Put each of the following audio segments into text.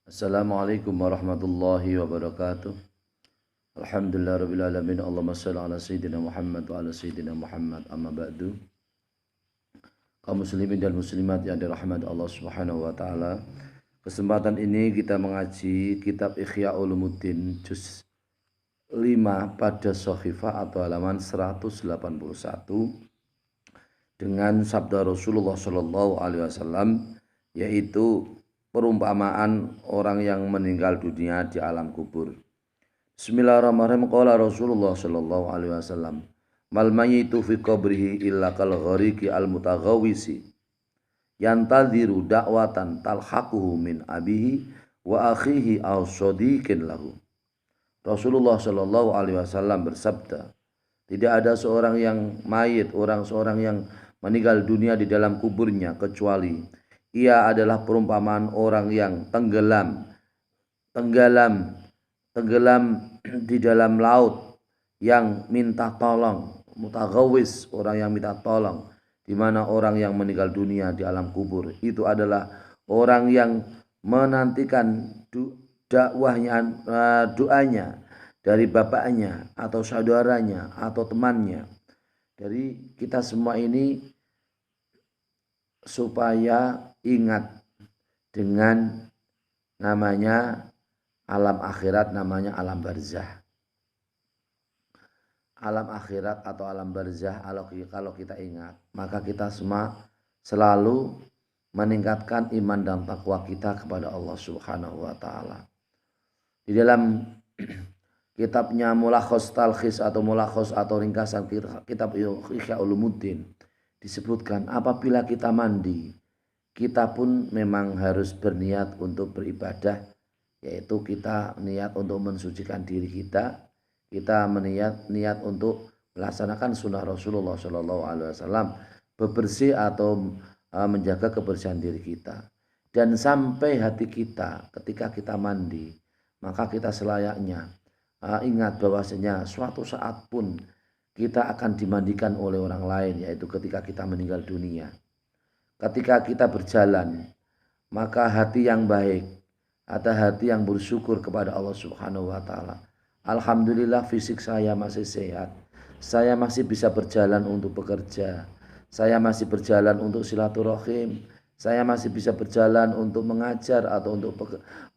Assalamualaikum warahmatullahi wabarakatuh. Alhamdulillah rabbil alamin. Allahumma shalli ala sayyidina Muhammad wa ala sayyidina Muhammad. Amma ba'du. Kaum muslimin dan muslimat yang dirahmati Allah Subhanahu wa taala. Kesempatan ini kita mengaji kitab Ihya Ulumuddin juz 5 pada Shahifah atau halaman 181 dengan sabda Rasulullah sallallahu alaihi wasallam, yaitu perumpamaan orang yang meninggal dunia di alam kubur. Bismillahirrahmanirrahim. Qala Rasulullah sallallahu alaihi wasallam, mal mayyitu fi qabrihi illa kal ghariqi al mutaghawwisi yantadhiru da'watan talhaquhu min abihi wa akhihi aw shadiqin lahu. Rasulullah sallallahu alaihi wasallam bersabda, tidak ada seorang yang mayit, seorang yang meninggal dunia di dalam kuburnya kecuali ia adalah perumpamaan orang yang tenggelam di dalam laut yang minta tolong, mutaghawis, orang yang minta tolong, di mana orang yang meninggal dunia di alam kubur itu adalah orang yang menantikan doanya dari bapaknya atau saudaranya atau temannya. Dari kita semua ini supaya ingat dengan namanya alam akhirat, namanya alam barzah. Alam akhirat atau alam barzah, kalau kita ingat, maka kita semua selalu meningkatkan iman dan takwa kita kepada Allah Subhanahu wa taala. Di dalam kitabnya Mulakhos Talkhis atau ringkasan kitab Ihya Ulumuddin disebutkan, apabila kita mandi, kita pun memang harus berniat untuk beribadah, yaitu kita niat untuk mensucikan diri kita niat untuk melaksanakan sunnah Rasulullah Shallallahu Alaihi Wasallam, bebersih atau menjaga kebersihan diri kita. Dan sampai hati kita ketika kita mandi, maka kita selayaknya ingat bahwasanya suatu saat pun kita akan dimandikan oleh orang lain, yaitu ketika kita meninggal dunia. Ketika kita berjalan, maka hati yang baik atau hati yang bersyukur kepada Allah Subhanahu wa taala. Alhamdulillah fisik saya masih sehat. Saya masih bisa berjalan untuk bekerja. Saya masih berjalan untuk silaturahim. Saya masih bisa berjalan untuk mengajar atau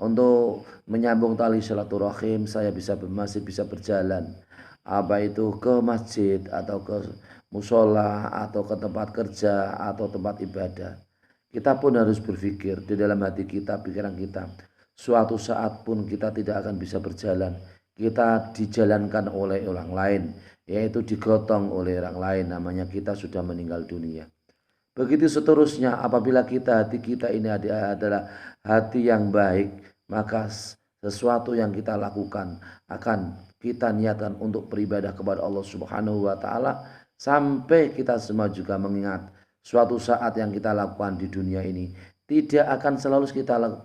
untuk menyambung tali silaturahim. Saya masih bisa berjalan, apa itu, ke masjid atau ke musola atau ke tempat kerja atau tempat ibadah. Kita pun harus berpikir di dalam hati kita, pikiran kita, suatu saat pun kita tidak akan bisa berjalan. Kita dijalankan oleh orang lain, yaitu digotong oleh orang lain, namanya kita sudah meninggal dunia. Begitu seterusnya, apabila hati kita ini adalah hati yang baik, maka sesuatu yang kita lakukan akan kita niatkan untuk beribadah kepada Allah Subhanahu wa taala, sampai kita semua juga mengingat suatu saat yang kita lakukan di dunia ini tidak akan selalu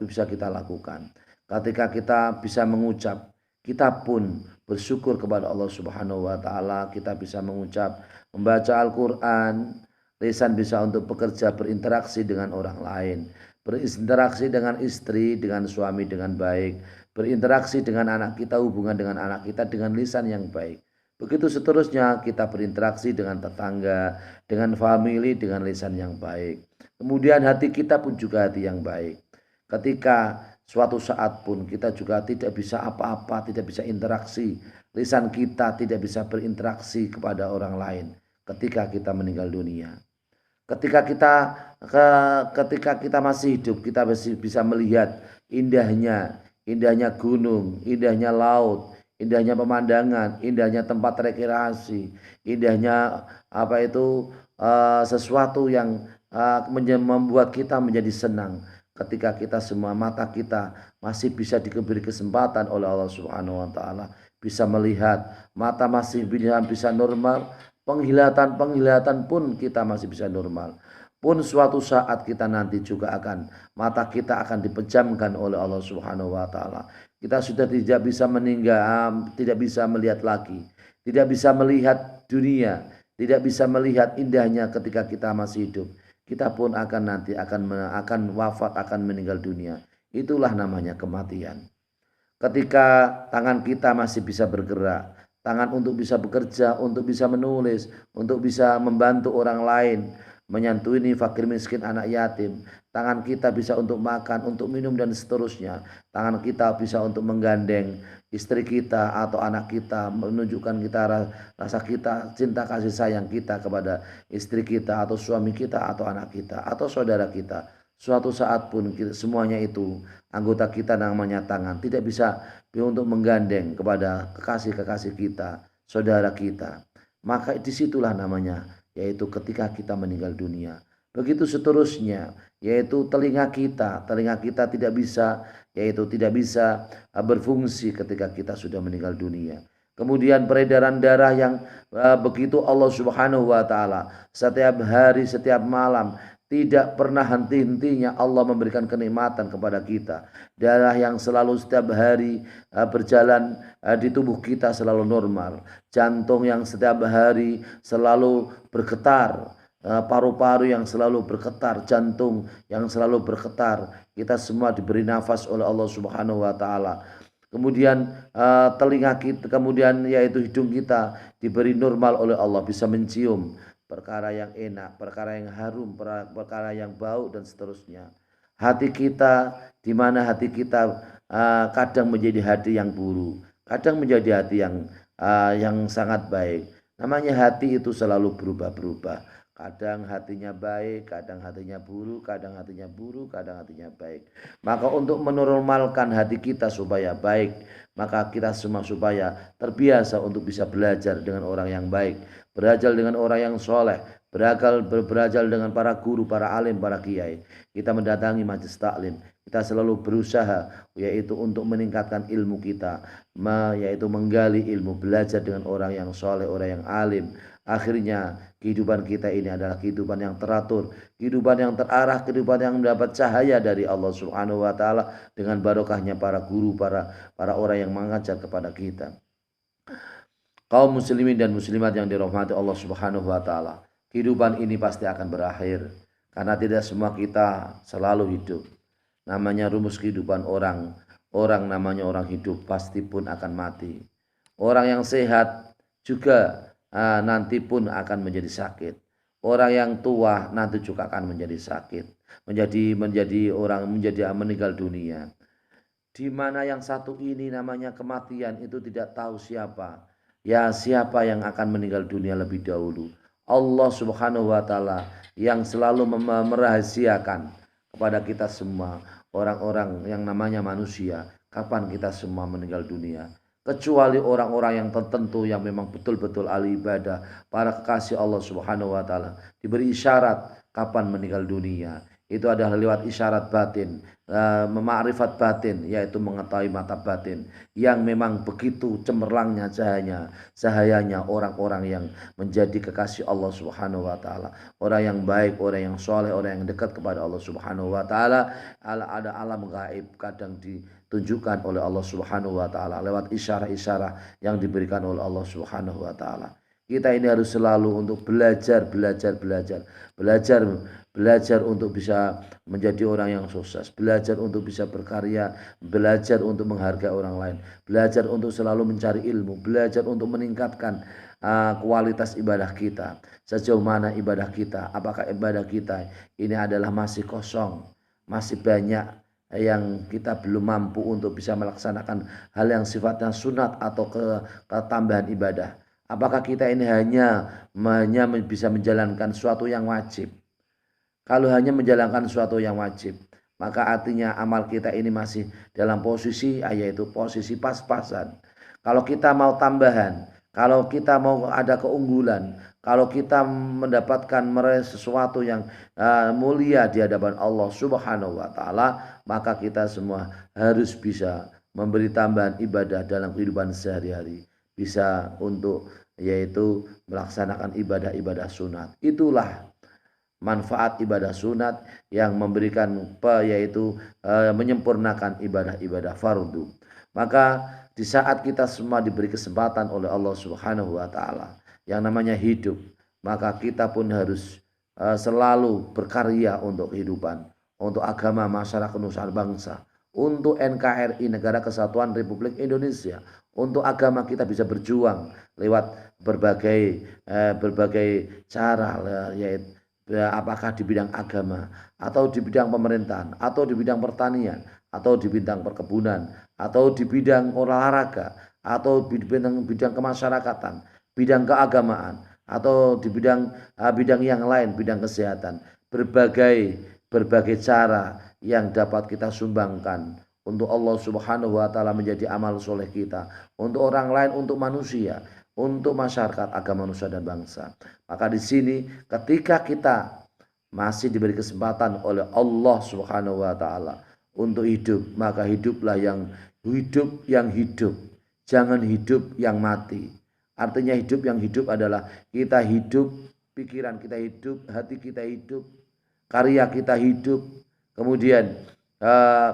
bisa kita lakukan. Ketika kita bisa mengucap, kita pun bersyukur kepada Allah Subhanahu wa taala, kita bisa mengucap, membaca Al-Qur'an, lisan bisa untuk bekerja, berinteraksi dengan orang lain, berinteraksi dengan istri, dengan suami dengan baik, berinteraksi dengan anak kita, hubungan dengan anak kita dengan lisan yang baik. Begitu seterusnya, kita berinteraksi dengan tetangga, dengan famili dengan lisan yang baik. Kemudian hati kita pun juga hati yang baik. Ketika suatu saat pun kita juga tidak bisa apa-apa, tidak bisa interaksi, lisan kita tidak bisa berinteraksi kepada orang lain ketika kita meninggal dunia. Ketika kita masih hidup, kita masih bisa melihat indahnya gunung, indahnya laut, indahnya pemandangan, indahnya tempat rekreasi, indahnya sesuatu yang membuat kita menjadi senang. Ketika kita semua mata kita masih bisa diberi kesempatan oleh Allah Subhanahu wa taala bisa melihat, mata masih bisa normal, penglihatan pun kita masih bisa normal. Pun suatu saat kita nanti juga mata kita akan dipejamkan oleh Allah Subhanahu wa taala. Kita sudah tidak bisa tidak bisa melihat lagi, tidak bisa melihat dunia, tidak bisa melihat indahnya ketika kita masih hidup. Kita pun akan wafat, akan meninggal dunia. Itulah namanya kematian. Ketika tangan kita masih bisa bergerak, tangan untuk bisa bekerja, untuk bisa menulis, untuk bisa membantu orang lain, menyantuni fakir miskin, anak yatim, tangan kita bisa untuk makan, untuk minum dan seterusnya. Tangan kita bisa untuk menggandeng istri kita atau anak kita, menunjukkan kita rasa kita, cinta kasih sayang kita kepada istri kita atau suami kita atau anak kita atau saudara kita. Suatu saat pun semuanya itu anggota kita namanya tangan tidak bisa untuk menggandeng kepada kekasih-kekasih kita, saudara kita. Maka disitulah namanya, yaitu ketika kita meninggal dunia. Begitu seterusnya, yaitu telinga kita tidak bisa, yaitu tidak bisa berfungsi ketika kita sudah meninggal dunia. Kemudian peredaran darah yang begitu Allah Subhanahu wa taala setiap hari, setiap malam tidak pernah henti-hentinya Allah memberikan kenikmatan kepada kita. Darah yang selalu setiap hari berjalan di tubuh kita selalu normal. Jantung yang setiap hari selalu bergetar. Paru-paru yang selalu bergetar, jantung yang selalu bergetar. Kita semua diberi nafas oleh Allah Subhanahu wa taala. Kemudian telinga kita, kemudian yaitu hidung kita diberi normal oleh Allah, bisa mencium perkara yang enak, perkara yang harum, perkara yang bau dan seterusnya. Hati kita, di mana hati kita kadang menjadi hati yang buruk, kadang menjadi hati yang sangat baik. Namanya hati itu selalu berubah-berubah. Kadang hatinya baik, kadang hatinya buruk, kadang hatinya buruk, kadang hatinya baik. Maka untuk menormalkan hati kita supaya baik, maka kita semua supaya terbiasa untuk bisa belajar dengan orang yang baik, belajar dengan orang yang soleh, belajar dengan para guru, para alim, para kiai. Kita mendatangi majelis taklim, kita selalu berusaha yaitu untuk meningkatkan ilmu kita, yaitu menggali ilmu, belajar dengan orang yang soleh, orang yang alim. Akhirnya kehidupan kita ini adalah kehidupan yang teratur, kehidupan yang terarah, kehidupan yang mendapat cahaya dari Allah Subhanahu wa taala dengan barokahnya para guru, para orang yang mengajar kepada kita. Kaum muslimin dan muslimat yang dirahmati Allah Subhanahu wa taala, kehidupan ini pasti akan berakhir karena tidak semua kita selalu hidup. Namanya rumus kehidupan orang namanya orang hidup pasti pun akan mati. Orang yang sehat juga nanti pun akan menjadi sakit. Orang yang tua nanti juga akan menjadi sakit, menjadi meninggal dunia. Di mana yang satu ini namanya kematian itu tidak tahu siapa. Ya, siapa yang akan meninggal dunia lebih dahulu? Allah Subhanahu wa taala yang selalu merahasiakan kepada kita semua, orang-orang yang namanya manusia, kapan kita semua meninggal dunia. Kecuali orang-orang yang tertentu yang memang betul-betul ahli ibadah, para kekasih Allah Subhanahu wa taala diberi isyarat kapan meninggal dunia. Itu adalah lewat isyarat batin, memakrifat batin, yaitu mengetahui mata batin yang memang begitu cemerlangnya cahayanya orang-orang yang menjadi kekasih Allah Subhanahu wa taala, orang yang baik, orang yang soleh, orang yang dekat kepada Allah Subhanahu wa taala. Ada alam gaib kadang ditunjukkan oleh Allah Subhanahu wa taala lewat isyarah-isyarah yang diberikan oleh Allah Subhanahu wa taala. Kita ini harus selalu untuk belajar untuk bisa menjadi orang yang sukses, belajar untuk bisa berkarya, belajar untuk menghargai orang lain, belajar untuk selalu mencari ilmu, belajar untuk meningkatkan kualitas ibadah kita. Sejauh mana ibadah kita, apakah ibadah kita ini adalah masih kosong, masih banyak yang kita belum mampu untuk bisa melaksanakan hal yang sifatnya sunat atau ketambahan ibadah. Apakah kita ini hanya bisa menjalankan sesuatu yang wajib? Kalau hanya menjalankan sesuatu yang wajib, maka artinya amal kita ini masih dalam posisi yaitu posisi pas-pasan. Kalau kita mau tambahan, kalau kita mau ada keunggulan, kalau kita mendapatkan sesuatu yang mulia di hadapan Allah Subhanahu wa taala, maka kita semua harus bisa memberi tambahan ibadah dalam kehidupan sehari-hari. Bisa untuk yaitu melaksanakan ibadah-ibadah sunat. Itulah manfaat ibadah sunat yang memberikan yaitu menyempurnakan ibadah-ibadah fardu. Maka di saat kita semua diberi kesempatan oleh Allah Subhanahu wa taala yang namanya hidup, maka kita pun harus selalu berkarya untuk kehidupan, untuk agama, masyarakat, nusa bangsa, untuk NKRI, Negara Kesatuan Republik Indonesia, untuk agama kita bisa berjuang lewat berbagai cara, yaitu apakah di bidang agama atau di bidang pemerintahan atau di bidang pertanian atau di bidang perkebunan atau di bidang olahraga atau di bidang kemasyarakatan, bidang keagamaan atau di bidang yang lain, bidang kesehatan, berbagai cara yang dapat kita sumbangkan untuk Allah Subhanahu wa taala menjadi amal soleh kita, untuk orang lain, untuk manusia, untuk masyarakat, agama, manusia dan bangsa. Maka di sini ketika kita masih diberi kesempatan oleh Allah Subhanahu wa taala untuk hidup, maka hiduplah yang hidup. Jangan hidup yang mati. Artinya hidup yang hidup adalah kita hidup, pikiran kita hidup, hati kita hidup, karya kita hidup, kemudian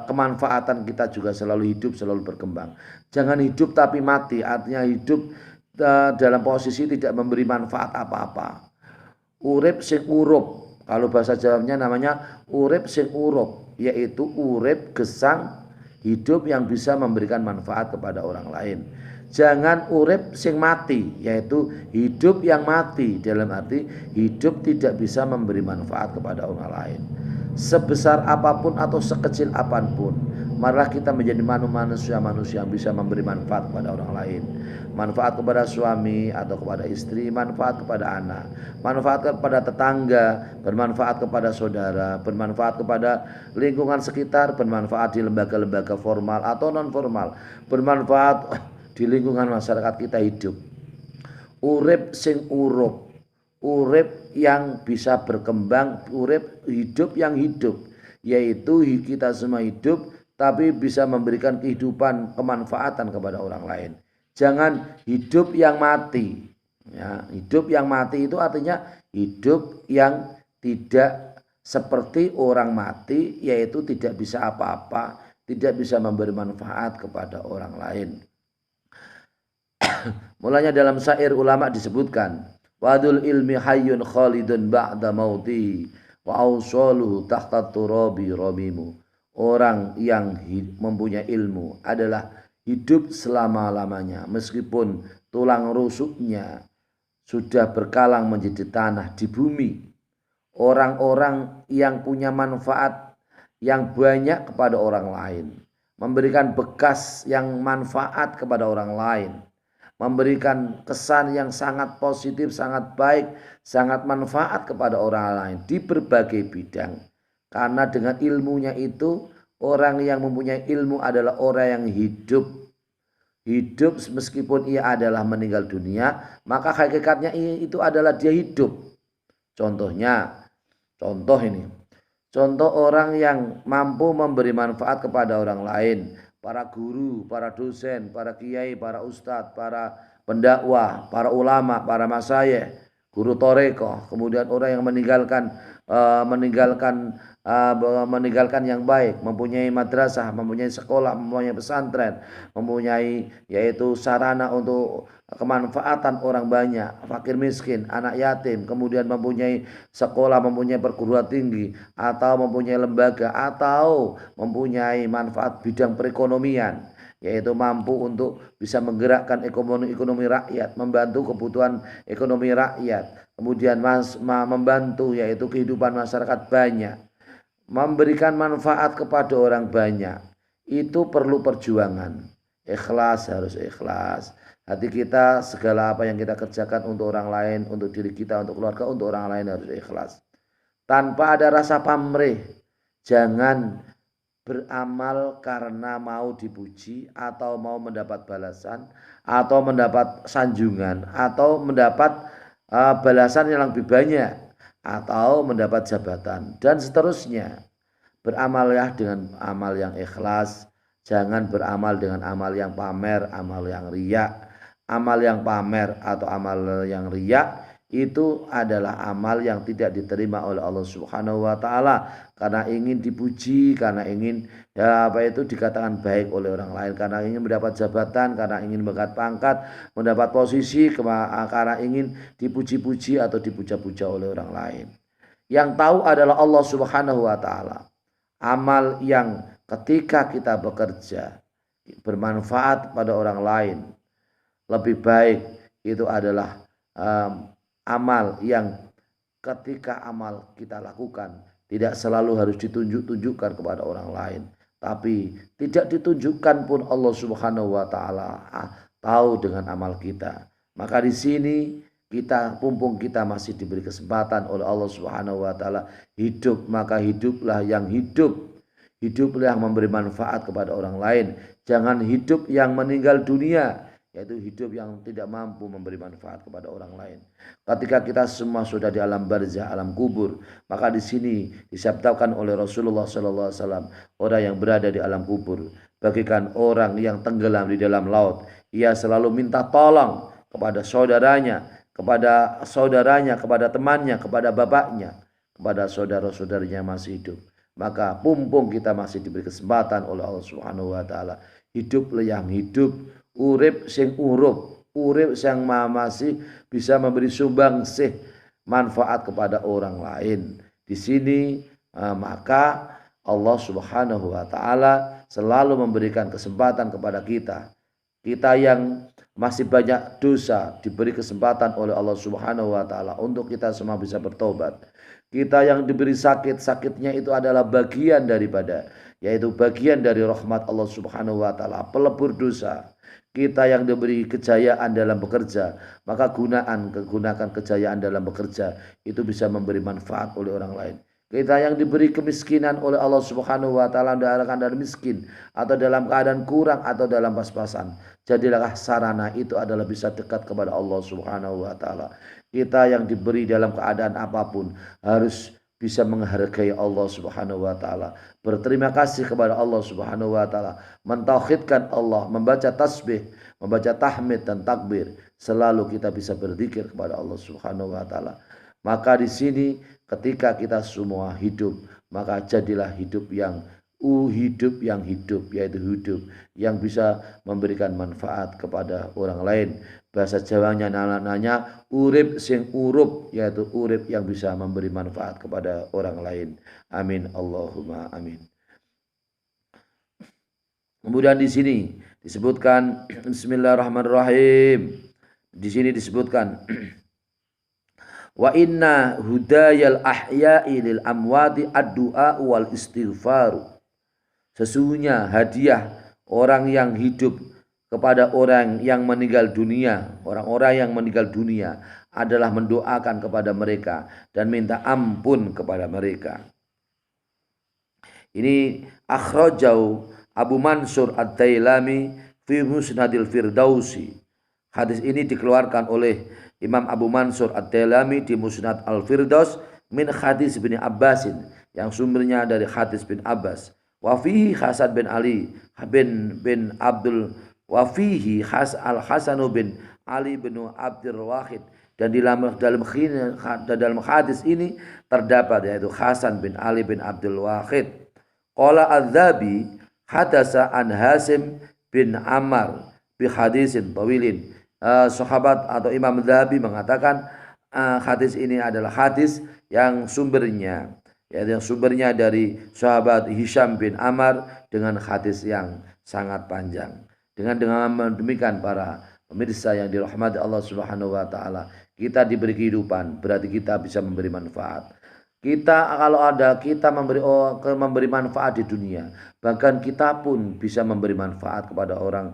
kemanfaatan kita juga selalu hidup, selalu berkembang. Jangan hidup tapi mati, artinya hidup dalam posisi tidak memberi manfaat apa-apa. Urip sing urup, kalau bahasa Jawanya namanya urip sing urup, yaitu urip gesang, hidup yang bisa memberikan manfaat kepada orang lain. Jangan urip sing mati, yaitu hidup yang mati, dalam arti hidup tidak bisa memberi manfaat kepada orang lain. Sebesar apapun atau sekecil apapun, marilah kita menjadi manusia yang bisa memberi manfaat kepada orang lain. Manfaat kepada suami atau kepada istri, manfaat kepada anak, manfaat kepada tetangga, bermanfaat kepada saudara, bermanfaat kepada lingkungan sekitar, bermanfaat di lembaga-lembaga formal atau non formal, bermanfaat di lingkungan masyarakat kita hidup. Urip sing urup, urip yang bisa berkembang, urip hidup yang hidup, yaitu kita semua hidup tapi bisa memberikan kehidupan, kemanfaatan kepada orang lain. Jangan hidup yang mati. Ya, hidup yang mati itu artinya hidup yang tidak seperti orang mati, yaitu tidak bisa apa-apa, tidak bisa memberi manfaat kepada orang lain. Mulanya dalam syair ulama disebutkan, wadul ilmi hayyun khalidun ba'da mauti wa awsaluhu tahta turabi ramimu. Orang yang mempunyai ilmu adalah hidup selama-lamanya, meskipun tulang rusuknya sudah berkalang menjadi tanah di bumi. Orang-orang yang punya manfaat yang banyak kepada orang lain, memberikan bekas yang manfaat kepada orang lain, memberikan kesan yang sangat positif, sangat baik, sangat manfaat kepada orang lain di berbagai bidang. Karena dengan ilmunya itu, orang yang mempunyai ilmu adalah orang yang hidup meskipun ia adalah meninggal dunia, maka hakikatnya itu adalah dia hidup. Contoh orang yang mampu memberi manfaat kepada orang lain, para guru, para dosen, para kiai, para ustadz, para pendakwah, para ulama, para masyayikh, guru toreko, kemudian orang yang meninggalkan yang baik, mempunyai madrasah, mempunyai sekolah, mempunyai pesantren, mempunyai yaitu sarana untuk kemanfaatan orang banyak, fakir miskin, anak yatim, kemudian mempunyai sekolah, mempunyai perguruan tinggi, atau mempunyai lembaga, atau mempunyai manfaat bidang perekonomian, yaitu mampu untuk bisa menggerakkan ekonomi rakyat, membantu kebutuhan ekonomi rakyat, kemudian membantu yaitu kehidupan masyarakat banyak, memberikan manfaat kepada orang banyak. Itu perlu perjuangan, ikhlas, harus ikhlas. Hati kita, segala apa yang kita kerjakan untuk orang lain, untuk diri kita, untuk keluarga, untuk orang lain harus ikhlas, tanpa ada rasa pamrih. Jangan beramal karena mau dipuji atau mau mendapat balasan atau mendapat sanjungan atau mendapat balasan yang lebih banyak atau mendapat jabatan dan seterusnya. Beramallah dengan amal yang ikhlas, jangan beramal dengan amal yang pamer, amal yang riya. Amal yang pamer atau amal yang riya itu adalah amal yang tidak diterima oleh Allah Subhanahu wa taala, karena ingin dipuji, karena ingin dikatakan baik oleh orang lain, karena ingin mendapat jabatan, karena ingin mendapat pangkat, mendapat posisi, karena ingin dipuji-puji atau dipuja-puja oleh orang lain. Yang tahu adalah Allah Subhanahu wa taala. Amal yang ketika kita bekerja bermanfaat pada orang lain, lebih baik itu adalah amal yang ketika amal kita lakukan tidak selalu harus ditunjukkan kepada orang lain, tapi tidak ditunjukkan pun Allah Subhanahu wa taala tahu dengan amal kita. Maka di sini kita mumpung kita masih diberi kesempatan oleh Allah Subhanahu wa taala hidup, maka hiduplah yang hiduplah yang memberi manfaat kepada orang lain. Jangan hidup yang meninggal dunia, yaitu hidup yang tidak mampu memberi manfaat kepada orang lain. Ketika kita semua sudah di alam barzah, alam kubur, maka di sini disabdakan oleh Rasulullah sallallahu alaihi wasallam, orang yang berada di alam kubur bagaikan orang yang tenggelam di dalam laut. Ia selalu minta tolong kepada saudaranya, kepada temannya, kepada bapaknya, kepada saudara-saudaranya masih hidup. Maka mumpung kita masih diberi kesempatan oleh Allah Subhanahu wa taala, hiduplah yang hidup, urip sing urip sing masih bisa memberi sumbangsih manfaat kepada orang lain. Di sini maka Allah Subhanahu wa taala selalu memberikan kesempatan kepada kita. Kita yang masih banyak dosa diberi kesempatan oleh Allah Subhanahu wa taala untuk kita semua bisa bertobat. Kita yang diberi sakit, sakitnya itu adalah bagian daripada, yaitu bagian dari rahmat Allah Subhanahu wa taala, pelebur dosa. Kita yang diberi kejayaan dalam bekerja, maka gunakan kejayaan dalam bekerja itu bisa memberi manfaat oleh orang lain. Kita yang diberi kemiskinan oleh Allah Subhanahu wa taala dalam keadaan miskin atau dalam keadaan kurang atau dalam pas-pasan, jadilah sarana itu adalah bisa dekat kepada Allah Subhanahu wa taala. Kita yang diberi dalam keadaan apapun harus bisa menghargai Allah Subhanahu wa taala, berterima kasih kepada Allah Subhanahu wa taala, mentauhidkan Allah, membaca tasbih, membaca tahmid dan takbir. Selalu kita bisa berzikir kepada Allah Subhanahu wa taala. Maka di sini ketika kita semua hidup, maka jadilah hidup yang hidup, yaitu hidup yang bisa memberikan manfaat kepada orang lain. Bahasa Jawanya nanya urip sing urup, yaitu urip yang bisa memberi manfaat kepada orang lain. Amin Allahumma amin. Kemudian di sini disebutkan Bismillahirrahmanirrahim. Di sini disebutkan wa inna hudayal ahya'i lil amwati ad-du'a wal istighfar. Sesungguhnya hadiah orang yang hidup kepada orang yang meninggal dunia, orang-orang yang meninggal dunia adalah mendoakan kepada mereka dan minta ampun kepada mereka. Ini akhrajau Abu Mansur Ad-Dailami fi Musnadil Firdausi. Hadis ini dikeluarkan oleh Imam Abu Mansur Ad-Dailami di Musnad Al-Firdaus min hadis bin Abbasin, yang sumbernya dari hadis bin Abbas. Wa fihi Hasan bin Ali bin Abdul wa fihi Al-Hasan bin Ali bin Abdul Wahid, dan dalam hadis ini terdapat yaitu Hasan bin Ali bin Abdul Wahid. Qala Az-Zabi hadasa an Hasim bin Ammar bi hadisin tawilin. Sahabat atau Imam Zahabi mengatakan hadis ini adalah hadis yang sumbernya dari sahabat Hisham bin Ammar dengan hadis yang sangat panjang. Dengan demikian para pemirsa yang dirahmati Allah Subhanahu wa taala, kita diberi kehidupan berarti kita bisa memberi manfaat. Kita kalau ada kita memberi manfaat di dunia, bahkan kita pun bisa memberi manfaat kepada orang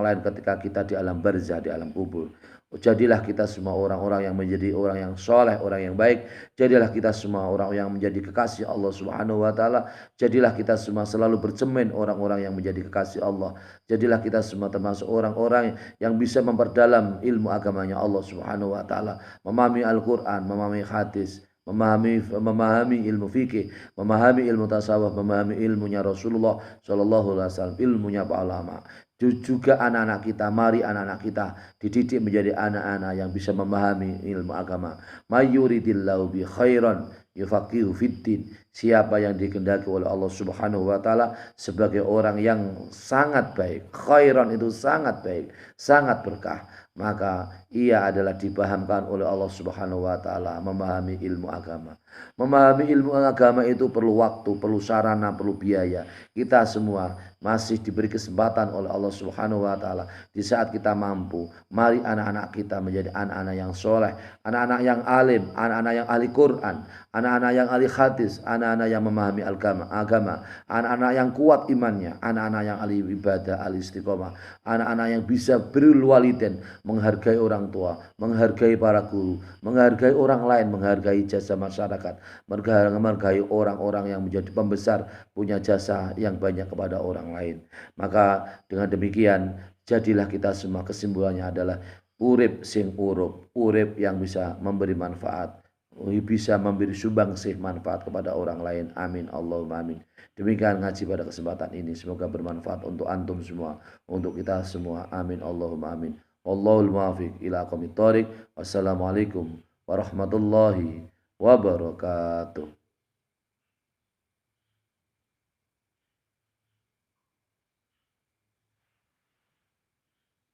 lain ketika kita di alam barzah, di alam kubur. Jadilah kita semua orang-orang yang menjadi orang yang soleh, orang yang baik. Jadilah kita semua orang yang menjadi kekasih Allah Subhanahu wa taala. Jadilah kita semua selalu bercermin orang-orang yang menjadi kekasih Allah. Jadilah kita semua termasuk orang-orang yang bisa memperdalam ilmu agamanya Allah Subhanahu wa taala, memahami Al-Qur'an, memahami hadis, memahami ilmu fikih, memahami ilmu tasawuf, memahami ilmunya Rasulullah Shallallahu Alaihi Wasallam, ilmunya para ulama. Juga anak-anak kita, mari anak-anak kita dididik menjadi anak-anak yang bisa memahami ilmu agama. Mayuridillahu bi khairan yufaqihu fiddin. Siapa yang dikehendaki oleh Allah Subhanahu wa taala sebagai orang yang sangat baik, khairan itu sangat baik, sangat berkah, maka ia adalah dipahamkan oleh Allah Subhanahu wa taala memahami ilmu agama. Memahami ilmu agama itu perlu waktu, perlu sarana, perlu biaya. Kita semua masih diberi kesempatan oleh Allah Subhanahu wa taala. Di saat kita mampu, mari anak-anak kita menjadi anak-anak yang soleh, anak-anak yang alim, anak-anak yang ahli Quran, anak-anak yang ahli hadis, anak-anak yang memahami agama, anak-anak yang kuat imannya, anak-anak yang ahli ibadah, ahli istiqomah, anak-anak yang bisa birrul walidain, menghargai orang tua, menghargai para guru, menghargai orang lain, menghargai jasa masyarakat, menghargai orang-orang yang menjadi pembesar, punya jasa yang banyak kepada orang lain. Maka dengan demikian jadilah kita semua, kesimpulannya adalah urip sing urup, urip yang bisa memberi manfaat, bisa memberi sumbangsih manfaat kepada orang lain. Amin Allahumma amin. Demikian ngaji pada kesempatan ini, semoga bermanfaat untuk antum semua, untuk kita semua. Amin Allahumma amin. Wallahul muwaffiq ila aqwamit thoriq. Wassalamualaikum warahmatullahi wabarakatuh.